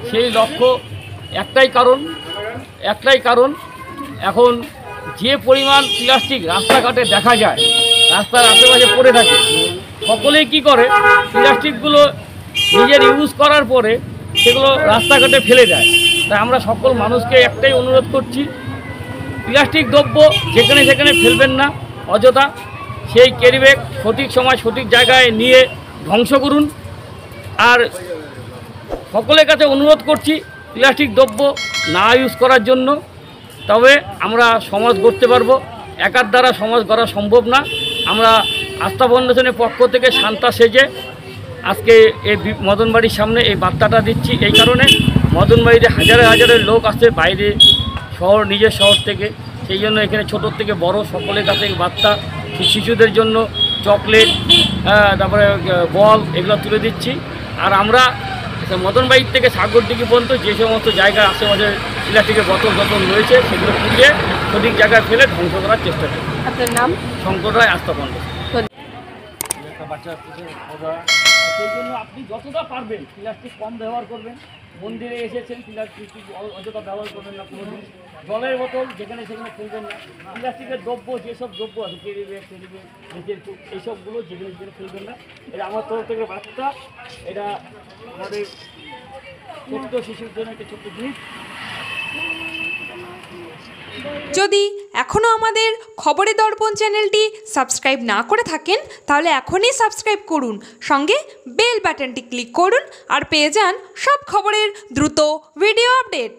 সেই লক্ষ্য একটাই কারণ এখন যে পরিমাণ প্লাস্টিক রাস্তাঘাটে দেখা যায়, রাস্তার আশেপাশে পড়ে থাকে, সকলেই কি করে প্লাস্টিকগুলো নিজের ইউজ করার পরে সেগুলো রাস্তাঘাটে ফেলে দেয়। তাই আমরা সকল মানুষকে একটাই অনুরোধ করছি, প্লাস্টিক দ্রব্য যেখানে সেখানে ফেলবেন না অযথা। সেই ক্যারিব্যাগ সঠিক সময় সঠিক জায়গায় নিয়ে ধ্বংস করুন। আর সকলের কাছে অনুরোধ করছি প্লাস্টিক দ্রব্য না ইউজ করার জন্য। তবে আমরা সমাজ গড়তে পারবো, একার দ্বারা সমাজ গড়া সম্ভব না। আমরা আস্থা ফাউন্ডেশনের পক্ষ থেকে শান্তা সেজে আজকে এই মদনবাড়ির সামনে এই বার্তাটা দিচ্ছি। এই কারণে মদনবাড়িতে হাজারে হাজারে লোক আসছে বাইরে শহর, নিজের শহর থেকে। সেই জন্য এখানে ছোটোর থেকে বড় সকলের কাছে বার্তা, শিশুদের জন্য চকলেট, তারপরে বল, এগুলো তুলে দিচ্ছি। আর আমরা মদনবাড়ির থেকে সাগরদিঘি পর্যন্ত যে সমস্ত জায়গা আশেপাশে প্লাস্টিকের বোতল রয়েছে সেগুলো পুড়িয়ে সঠিক জায়গায় ফেলে ধ্বংস করার চেষ্টা করি। আপনার নাম? শঙ্কর রায়, আস্থা ফাউন্ডেশন। সেই জন্য আপনি যতটা পারবেন প্লাস্টিক কম ব্যবহার করবেন। মন্দিরে এসেছেন, প্লাস্টিক অযথা ব্যবহার করবেন না। কোনো দিন জলের বোতল যেখানে সেখানে ফেলবেন না। প্লাস্টিকের দ্রব্য, যেসব দ্রব্য আছে ক্যারিব্যাগ, নিজের এইসবগুলো যেখানে সেখানে ফেলবেন না। এটা আমার তরফ থেকে বার্তা। এটা আমাদের ছোট্ট শিশুর জন্য একটা ছোট্ট জিনিস। যদি এখনও আমাদের খবরের দর্পণ চ্যানেলটি সাবস্ক্রাইব না করে থাকেন তাহলে এখনই সাবস্ক্রাইব করুন, সঙ্গে বেল বাটনটি ক্লিক করুন আর পেয়ে যান সব খবরের দ্রুত ভিডিও আপডেট।